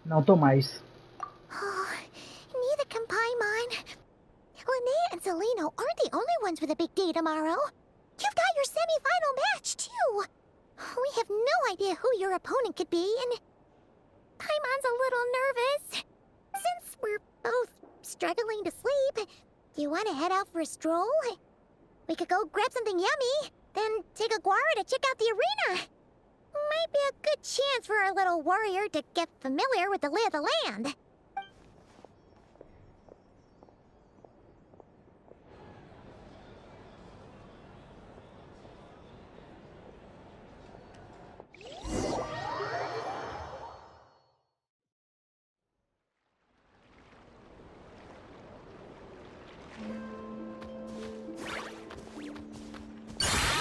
Não tô mais. Oh, neither can Paimon. Linnea and Zelino aren't the only ones with a big day tomorrow. You've got your semi-final match, too. We have no idea who your opponent could be, and Paimon's a little nervous. Since we're both struggling to sleep, do you want to head out for a stroll? We could go grab something yummy, then take a guara to check out the arena. Might be a good chance for our little warrior to get familiar with the lay of the land.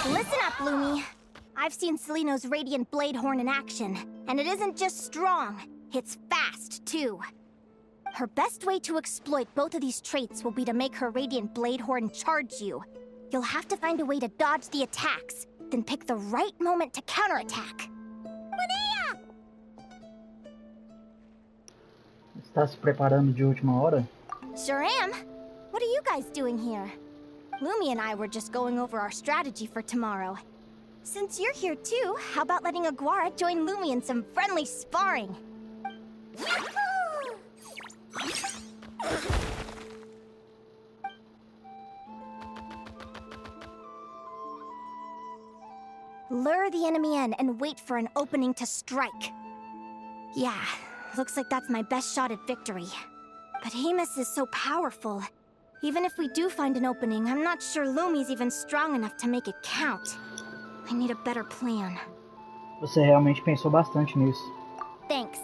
Listen up, Lumi. I've seen Seleno's Radiant Blade Horn in action, and it isn't just strong, it's fast, too. Her best way to exploit both of these traits will be to make her Radiant Blade Horn charge you. You'll have to find a way to dodge the attacks, then pick the right moment to counterattack. Linnea! Está se preparando de última hora? Sure am. What are you guys doing here? Lumi and I were just going over our strategy for tomorrow. Since you're here too, how about letting Aguara join Lumi in some friendly sparring? Yahoo! Lure the enemy in and wait for an opening to strike. Yeah, looks like that's my best shot at victory. But Amos is so powerful. Even if we do find an opening, I'm not sure Lumi's even strong enough to make it count. I need a better plan. Você realmente pensou bastante nisso. Thanks.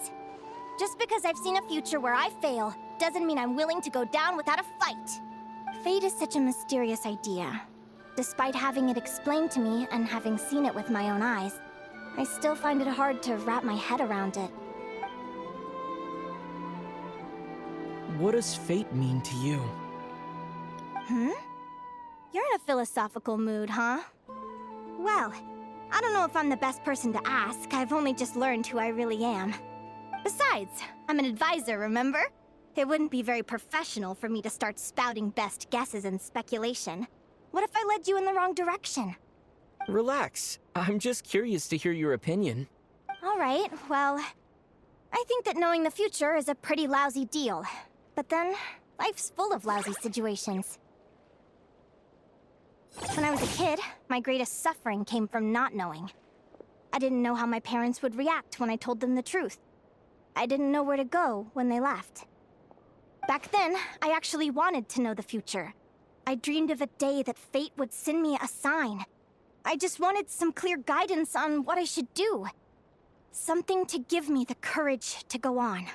Just because I've seen a future where I fail, doesn't mean I'm willing to go down without a fight. Fate is such a mysterious idea. Despite having it explained to me and having seen it with my own eyes, I still find it hard to wrap my head around it. What does fate mean to you? You're in a philosophical mood, huh? Well, I don't know if I'm the best person to ask. I've only just learned who I really am. Besides, I'm an advisor, remember? It wouldn't be very professional for me to start spouting best guesses and speculation. What if I led you in the wrong direction? Relax. I'm just curious to hear your opinion. All right, well, I think that knowing the future is a pretty lousy deal. But then, life's full of lousy situations. When I was a kid, my greatest suffering came from not knowing. I didn't know how my parents would react when I told them the truth. I didn't know where to go when they left. Back then, I actually wanted to know the future. I dreamed of a day that fate would send me a sign. I just wanted some clear guidance on what I should do. Something to give me the courage to go on.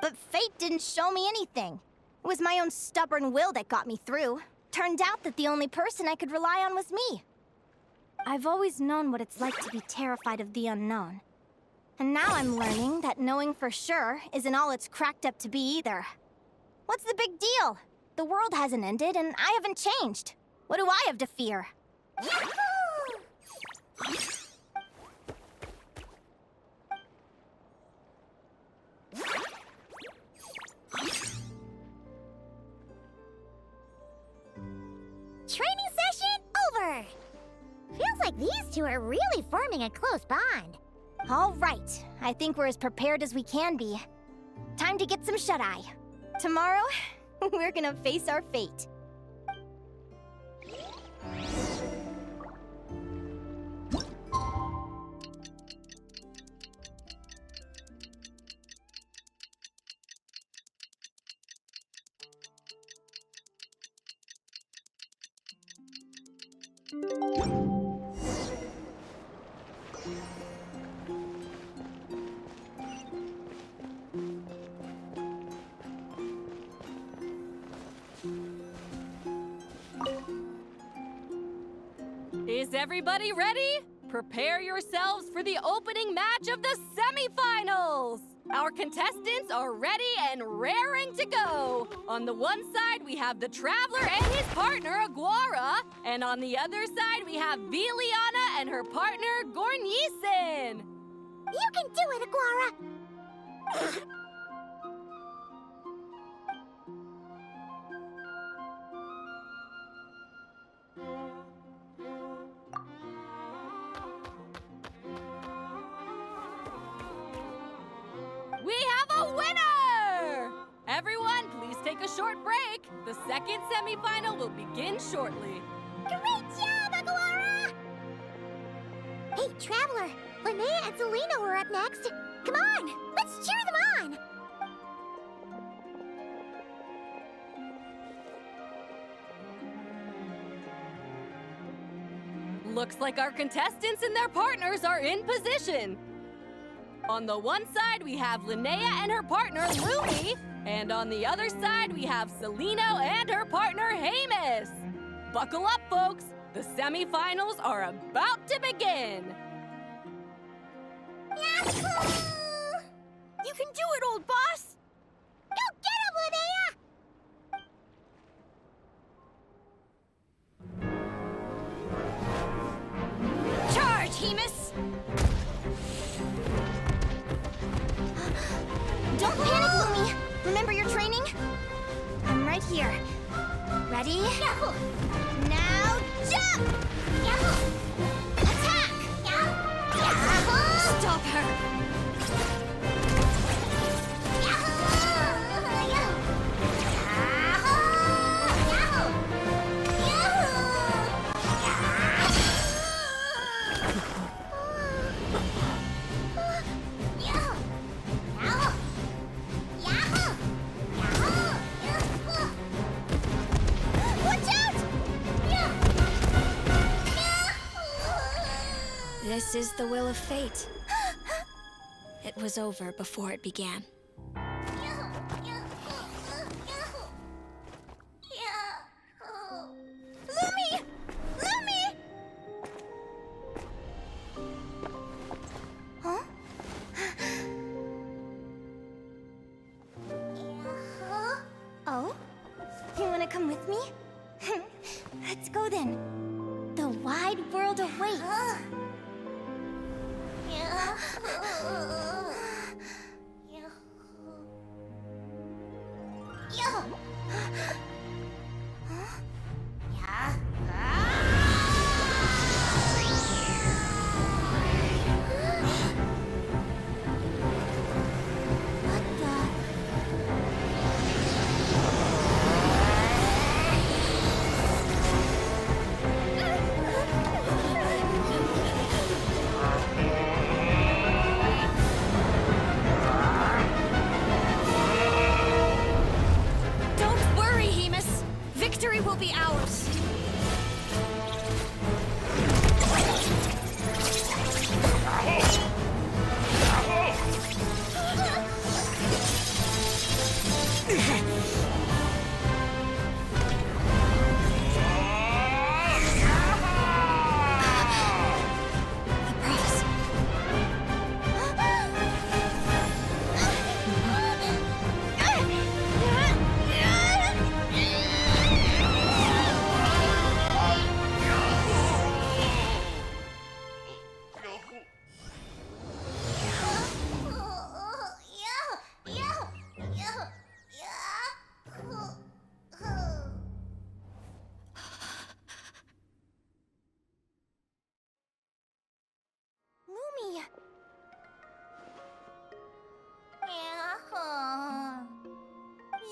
But fate didn't show me anything. It was my own stubborn will that got me through. Turned out that the only person I could rely on was me. I've always known what it's like to be terrified of the unknown. And now I'm learning that knowing for sure isn't all it's cracked up to be either. What's the big deal? The world hasn't ended, and I haven't changed. What do I have to fear? Yahoo! Training session over! Feels like these two are really forming a close bond. All right, I think we're as prepared as we can be. Time to get some shut-eye. Tomorrow, we're gonna face our fate. Is everybody ready? Prepare yourselves for the opening match of the semifinals! Our contestants are ready and raring to go! On the one side, we have the Traveler and his partner, Aguara. And on the other side, we have Viliana and her partner, Gornisen. You can do it, Aguara! take a short break. The second semifinal will begin shortly. Great job, Aguara! Hey, Traveler, Linnea and Zelina are up next. Come on, let's cheer them on! Looks like our contestants and their partners are in position. On the one side, we have Linnea and her partner, Lumi. And on the other side, we have Celino and her partner, Hamus. Buckle up, folks. The semifinals are about to begin. Yahoo! You can do it, old boss! Go get him, Linnea! Charge, Hemus! Don't panic, Lumi! Remember your training? I'm right here. Ready? Yahoo! Now jump! Yahoo! Attack! Yahoo! Stop her! This is the will of fate. It was over before it began. Lumi! Lumi! Huh? Oh? You wanna come with me? Let's go then. The wide world awaits. Victory will be ours!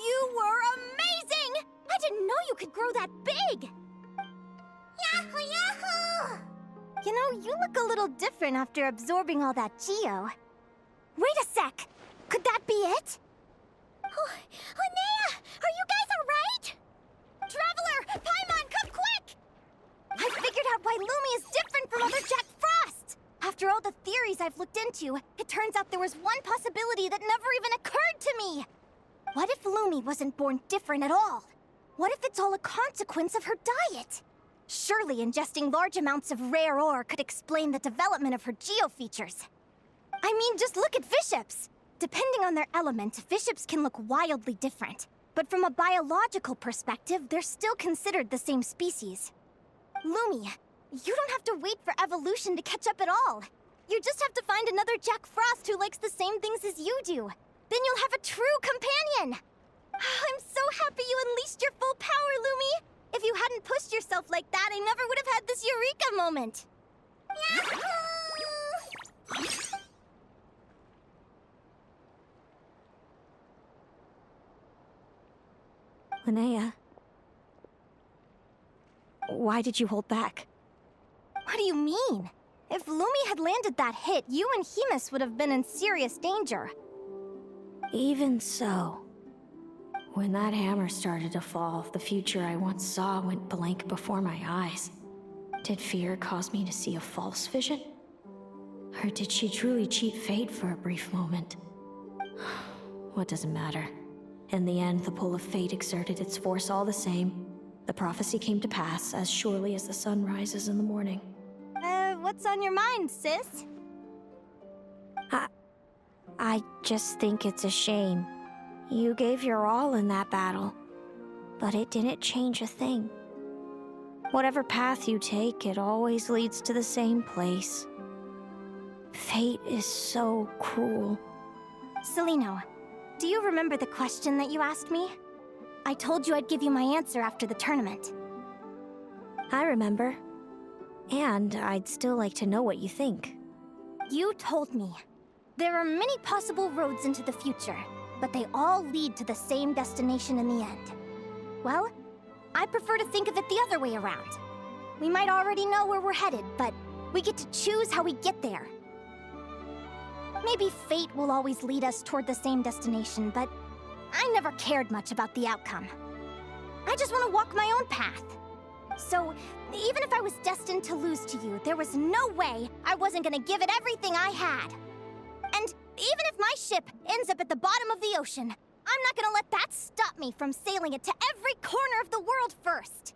You were amazing! I didn't know you could grow that big! Yahoo! Yahoo! You know, you look a little different after absorbing all that geo. Wait a sec! Could that be it? Oh, Linnea! Are you guys alright? Traveler! Paimon, come quick! I figured out why Lumi is different from other Jack Frost! After all the theories I've looked into, it turns out there was one possibility that never even occurred to me! What if Lumi wasn't born different at all? What if it's all a consequence of her diet? Surely ingesting large amounts of rare ore could explain the development of her geo-features. I mean, just look at bishops! Depending on their element, bishops can look wildly different. But from a biological perspective, they're still considered the same species. Lumi, you don't have to wait for evolution to catch up at all. You just have to find another Jack Frost who likes the same things as you do. Then you'll have a true companion! I'm so happy you unleashed your full power, Lumi! If you hadn't pushed yourself like that, I never would have had this eureka moment! Linnea, why did you hold back? What do you mean? If Lumi had landed that hit, you and Hemus would have been in serious danger. Even so, when that hammer started to fall, the future I once saw went blank before my eyes. Did fear cause me to see a false vision? Or did she truly cheat fate for a brief moment? What does it matter? In the end, the pull of fate exerted its force all the same. The prophecy came to pass as surely as the sun rises in the morning. What's on your mind, sis? I just think it's a shame. You gave your all in that battle, but it didn't change a thing. Whatever path you take, it always leads to the same place. Fate is so cruel. Celino, do you remember the question that you asked me? I told you I'd give you my answer after the tournament. I remember. And I'd still like to know what you think. You told me. There are many possible roads into the future, but they all lead to the same destination in the end. Well, I prefer to think of it the other way around. We might already know where we're headed, but we get to choose how we get there. Maybe fate will always lead us toward the same destination, but I never cared much about the outcome. I just want to walk my own path. So, even if I was destined to lose to you, there was no way I wasn't gonna give it everything I had. And even if my ship ends up at the bottom of the ocean, I'm not gonna let that stop me from sailing it to every corner of the world first.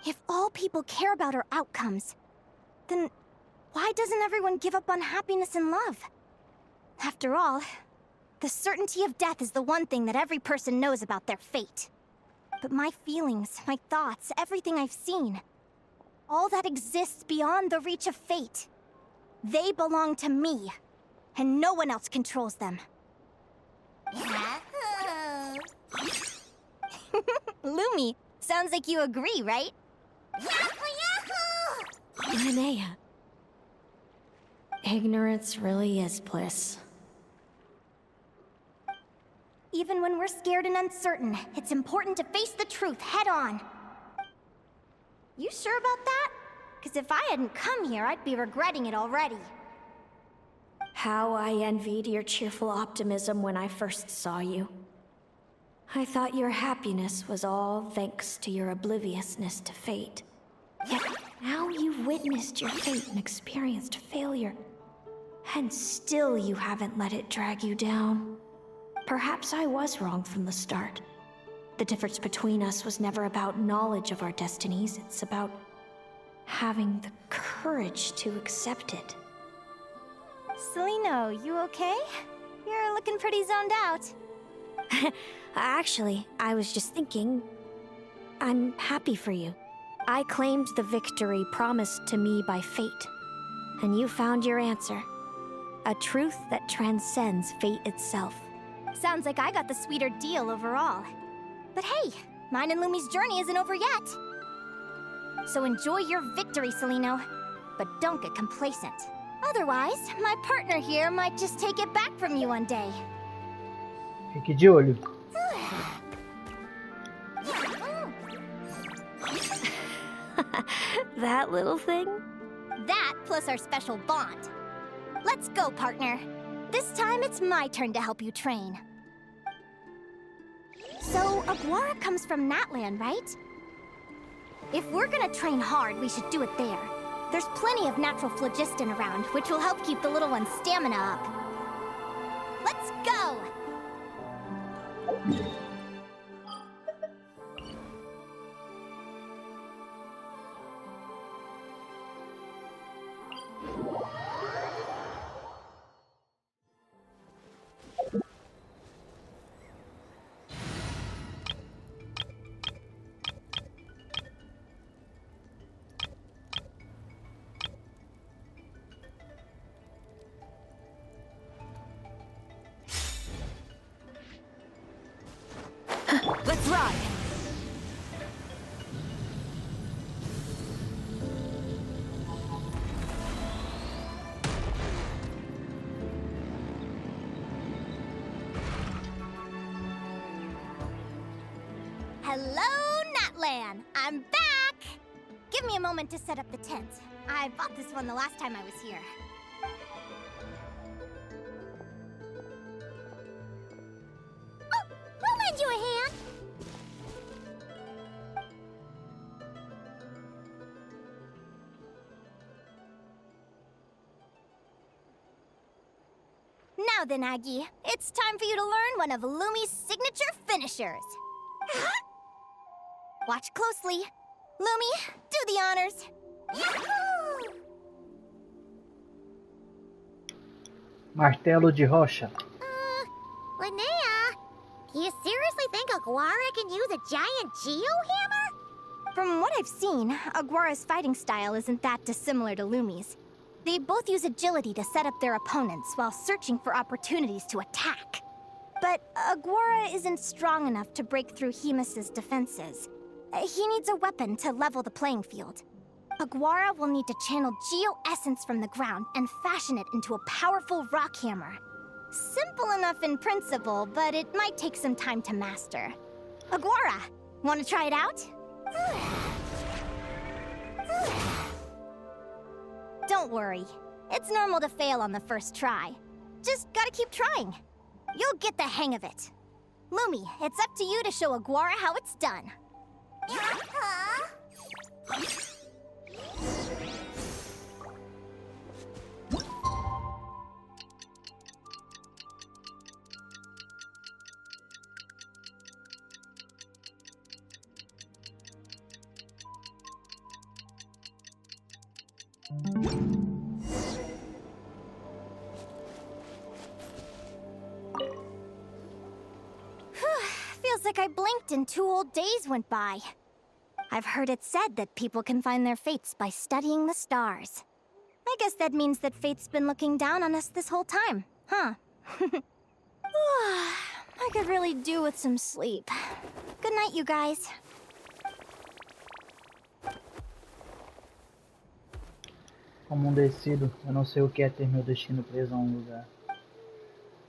If all people care about are outcomes, then why doesn't everyone give up on happiness and love? After all, the certainty of death is the one thing that every person knows about their fate. But my feelings, my thoughts, everything I've seen, all that exists beyond the reach of fate. They belong to me, and no one else controls them. Lumi, sounds like you agree, right? Linnea. Ignorance really is bliss. Even when we're scared and uncertain, it's important to face the truth head on. You sure about that? Because if I hadn't come here, I'd be regretting it already. How I envied your cheerful optimism when I first saw you. I thought your happiness was all thanks to your obliviousness to fate. Yet now you've witnessed your fate and experienced failure. And still you haven't let it drag you down. Perhaps I was wrong from the start. The difference between us was never about knowledge of our destinies. It's about having the courage to accept it. Celino, you okay? You're looking pretty zoned out. Actually, I was just thinking, I'm happy for you. I claimed the victory promised to me by fate, and you found your answer. A truth that transcends fate itself. Sounds like I got the sweeter deal overall. But hey, mine and Lumi's journey isn't over yet. So enjoy your victory, Celino. But don't get complacent. Otherwise, my partner here might just take it back from you one day. Fique de olho. That little thing? That plus our special bond. Let's go, partner. This time it's my turn to help you train. So, Aguara comes from Natland, right? If we're gonna train hard, we should do it there. There's plenty of natural phlogiston around, which will help keep the little one's stamina up. Let's go! Let's ride! Hello, Natlan! I'm back! Give me a moment to set up the tent. I bought this one the last time I was here. Oh, we'll lend you a hand. Now then, Aggie, it's time for you to learn one of Lumi's signature finishers. Watch closely. Lumi, do the honors. Yahoo! Martelo de rocha. Linnea, you seriously think Aguara can use a giant geohammer? From what I've seen, Aguara's fighting style isn't that dissimilar to Lumi's. They both use agility to set up their opponents while searching for opportunities to attack. But Aguara isn't strong enough to break through Hemus's defenses. He needs a weapon to level the playing field. Aguara will need to channel geo-essence from the ground and fashion it into a powerful rock hammer. Simple enough in principle, but it might take some time to master. Aguara, want to try it out? Don't worry. It's normal to fail on the first try. Just gotta keep trying. You'll get the hang of it. Lumi, it's up to you to show Aguara how it's done. Feels like I blinked and 2 whole days went by. I've heard it said that people can find their fates by studying the stars. I guess that means that fate's been looking down on us this whole time, huh? I could really do with some sleep. Good night, you guys. Como decido, eu não sei o que é ter meu destino preso a um lugar.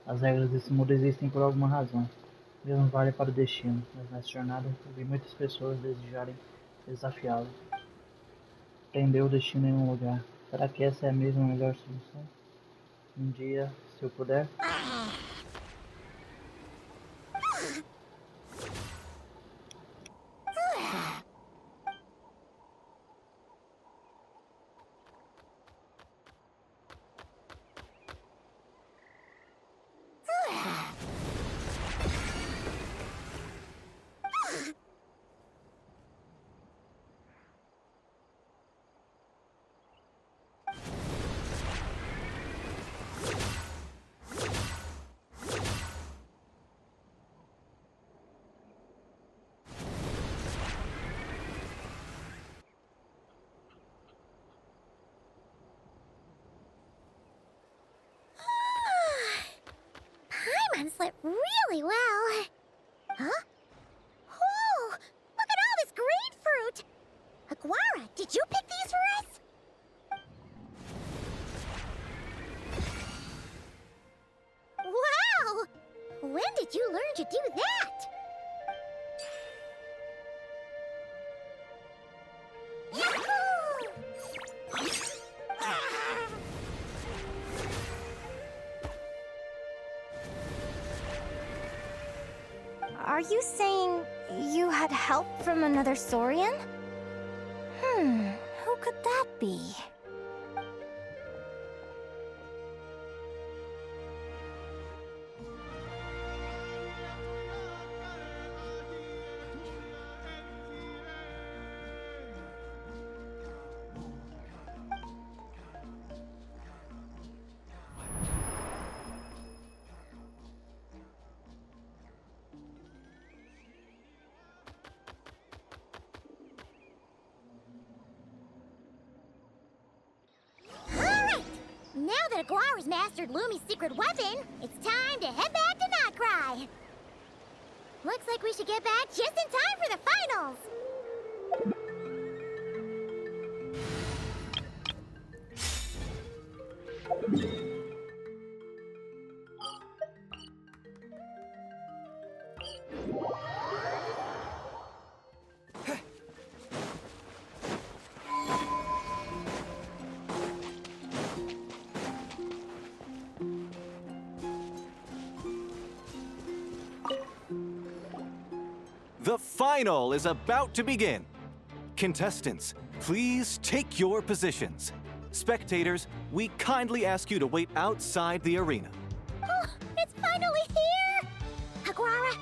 As regras desse mundo existem por alguma razão. Mesmo vale para o destino, mas nessa jornada eu vi muitas pessoas desejarem desafiá-lo. Prender o destino em um lugar. Será que essa é mesmo a melhor solução? Um dia, se eu puder. Paimon slept really well. Huh? Whoa! Look at all this grapefruit! Aguara, did you pick these for us? Wow! When did you learn to do that? Yahoo! Are you saying you had help from another Saurian? Who could that be? Now that Aguara's mastered Lumi's secret weapon, it's time to head back to Notcry. Looks like we should get back just in time for the finals. The final is about to begin. Contestants, please take your positions. Spectators, we kindly ask you to wait outside the arena. Oh, it's finally here! Aguara,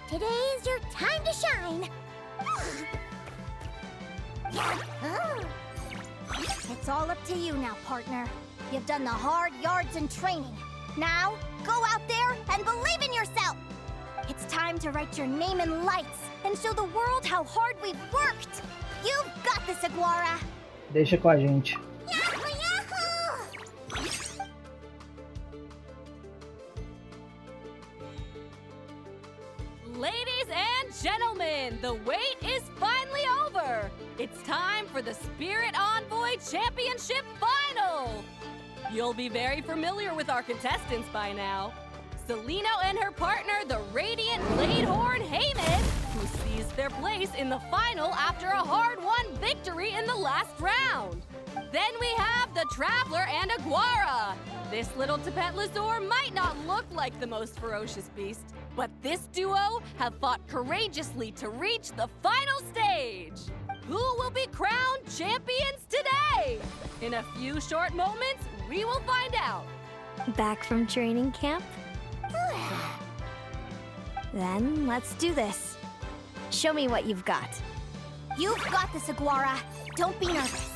today is your time to shine. Oh. It's all up to you now, partner. You've done the hard yards in training. Now, go out there and believe in yourself! It's time to write your name in lights and show the world how hard we've worked! You've got this, Aguara! Deixa com a gente. Yahoo, yahoo! Ladies and gentlemen, the wait is finally over. It's time for the Spirit Envoy Championship Final. You'll be very familiar with our contestants by now. Selino and her partner, the Radiant Bladehorn Heyman, who seized their place in the final after a hard-won victory in the last round. Then we have the Traveler and Aguara. This little Tapetlasaur might not look like the most ferocious beast, but this duo have fought courageously to reach the final stage. Who will be crowned champions today? In a few short moments, we will find out. Back from training camp? Then let's do this. Show me what you've got. You've got this, Aguara. Don't be nervous.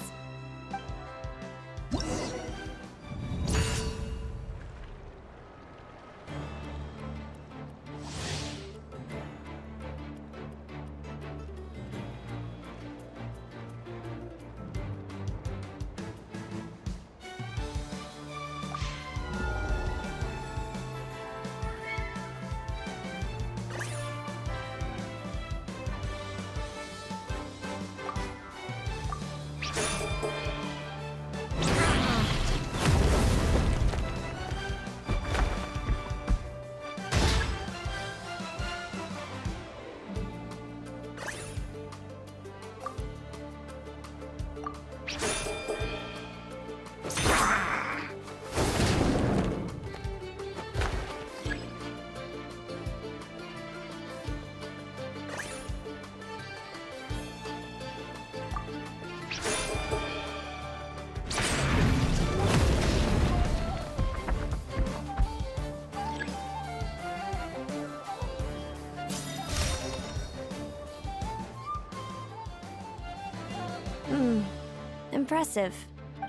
Impressive.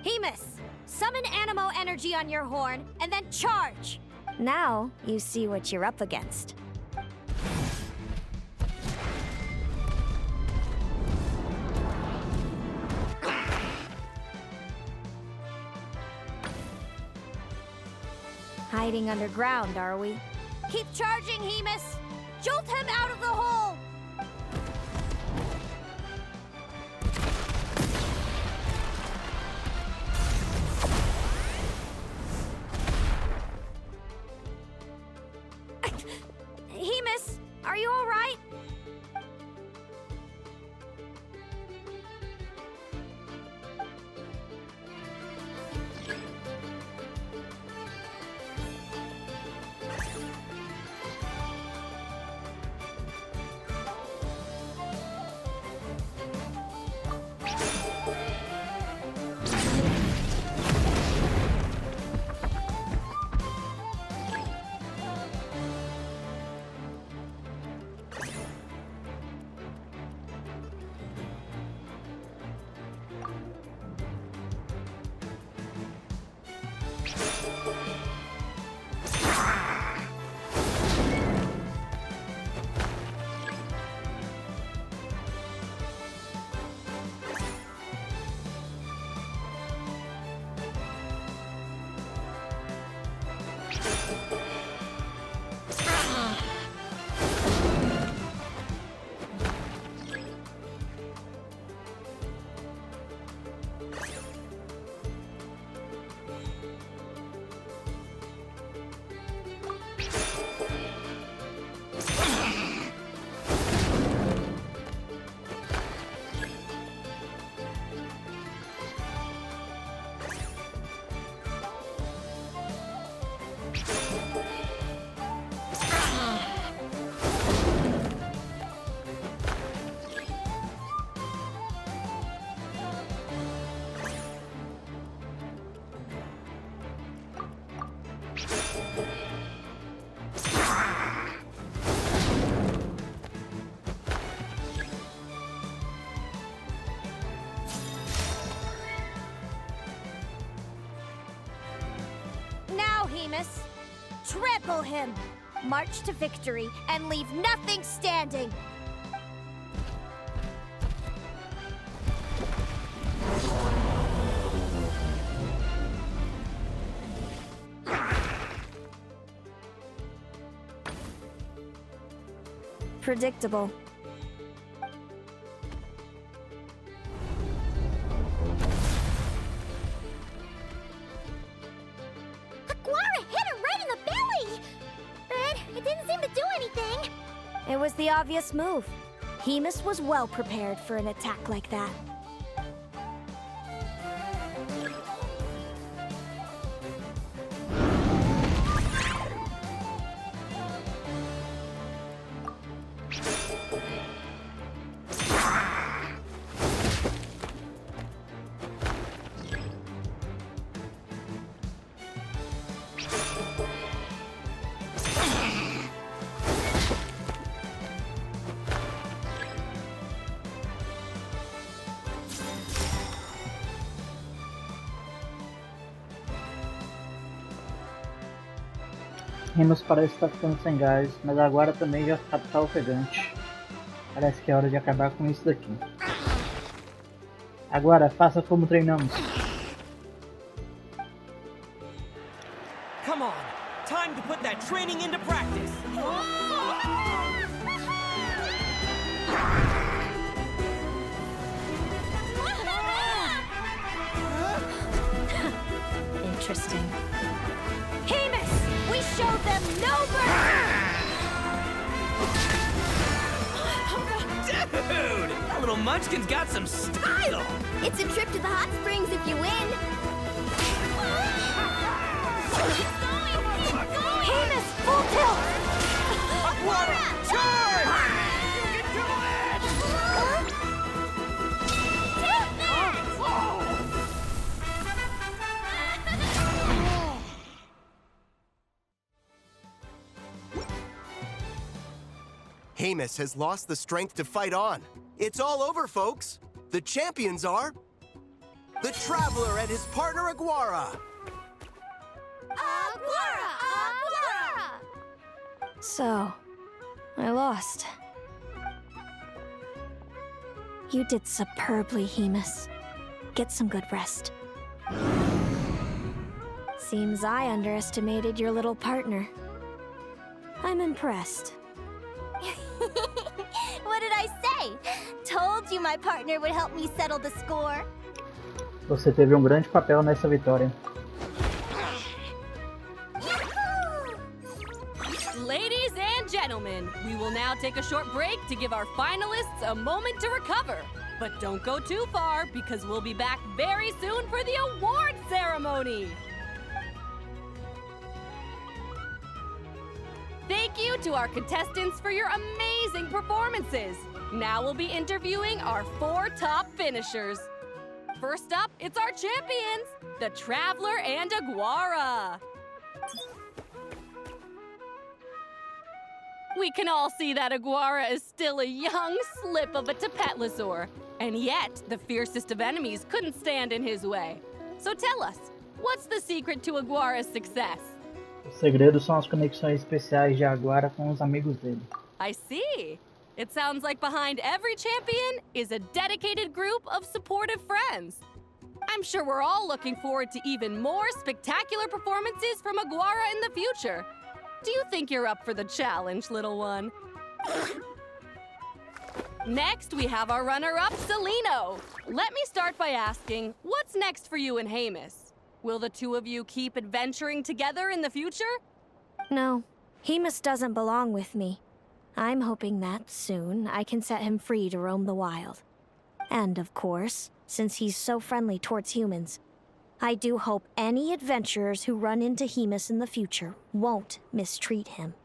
Hemus, summon Animo energy on your horn and then charge! Now you see what you're up against. Hiding underground, are we? Keep charging, Hemus! Jolt him out of the hole! Hemus, are you all right? Hamus. Trample him. March to victory and leave nothing standing. Predictable. Aguara hit her right in the belly! But it didn't seem to do anything. It was the obvious move. Hamus was well prepared for an attack like that. Rimos parece estar ficando sem gás, mas agora também já está ofegante. Parece que é hora de acabar com isso daqui. Agora, faça como treinamos. Come on, time to put that training into practice. Interesting. Hamus! We showed them no mercy! Dude, that little munchkin's got some style. It's a trip to the hot springs if you win. Hamus, full tilt! Aguara, charge! You can do it! Hamus has lost the strength to fight on. It's all over, folks. The champions are the Traveler and his partner Aguara. So, I lost. You did superbly, Hamus. Get some good rest. Seems I underestimated your little partner. I'm impressed. What did I say? Told you my partner would help me settle the score. Você teve grande papel nessa vitória. Ladies and gentlemen, we will now take a short break to give our finalists a moment to recover. But don't go too far, because we'll be back very soon for the award ceremony. Thank you to our contestants for your amazing performances. Now we'll be interviewing our 4 top finishers. First up, it's our champions, the Traveler and Aguara. We can all see that Aguara is still a young slip of a Tapetlosaur, and yet the fiercest of enemies couldn't stand in his way. So tell us, what's the secret to Aguara's success? O segredo são as conexões especiais de Aguara com os amigos dele. I see. It sounds like behind every champion is a dedicated group of supportive friends. I'm sure we're all looking forward to even more spectacular performances from Aguara in the future. Do you think you're up for the challenge, little one? Next, we have our runner-up, Celino. Let me start by asking, what's next for you and Hamus? Will the two of you keep adventuring together in the future? No, Hamus doesn't belong with me. I'm hoping that soon I can set him free to roam the wild. And of course, since he's so friendly towards humans, I do hope any adventurers who run into Hamus in the future won't mistreat him.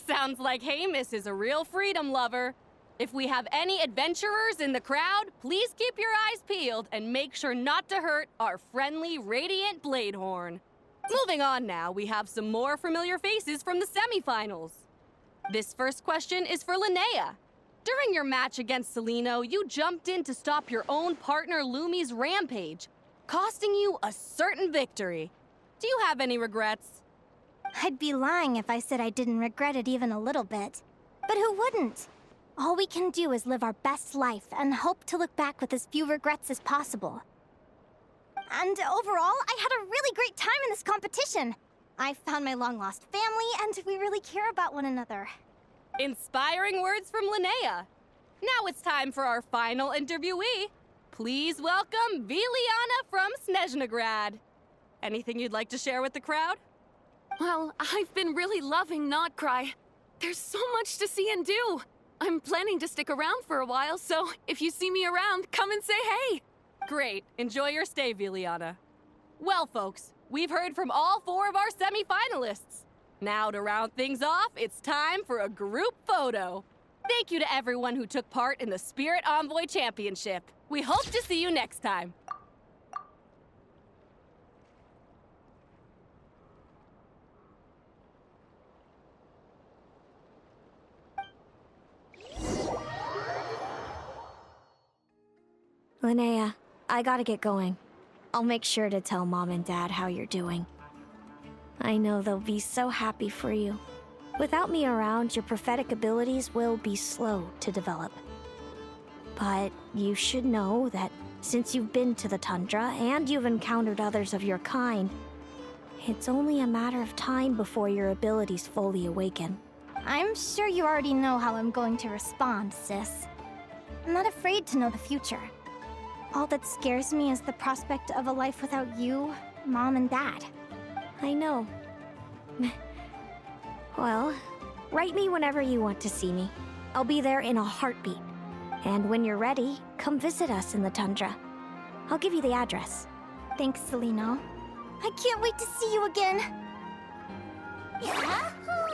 Sounds like Hamus is a real freedom lover. If we have any adventurers in the crowd, please keep your eyes peeled and make sure not to hurt our friendly, radiant Bladehorn. Moving on now, we have some more familiar faces from the semifinals. This first question is for Linnea. During your match against Celino, you jumped in to stop your own partner Lumi's rampage, costing you a certain victory. Do you have any regrets? I'd be lying if I said I didn't regret it even a little bit. But who wouldn't? All we can do is live our best life and hope to look back with as few regrets as possible. And overall, I had a really great time in this competition. I found my long-lost family, and we really care about one another. Inspiring words from Linnea. Now it's time for our final interviewee. Please welcome Viliana from Snezhnegrad. Anything you'd like to share with the crowd? Well, I've been really loving Not Cry. There's so much to see and do. I'm planning to stick around for a while, so if you see me around, come and say hey. Great. Enjoy your stay, Viliana. Well, folks, we've heard from all 4 of our semi-finalists. Now to round things off, it's time for a group photo. Thank you to everyone who took part in the Spirit Envoy Championship. We hope to see you next time. Linnea, I gotta get going. I'll make sure to tell Mom and Dad how you're doing. I know they'll be so happy for you. Without me around, your prophetic abilities will be slow to develop. But you should know that since you've been to the tundra and you've encountered others of your kind, it's only a matter of time before your abilities fully awaken. I'm sure you already know how I'm going to respond, sis. I'm not afraid to know the future. All that scares me is the prospect of a life without you, Mom, and Dad. I know. Well, write me whenever you want to see me. I'll be there in a heartbeat. And when you're ready, come visit us in the tundra. I'll give you the address. Thanks, Celino. I can't wait to see you again. Yahoo!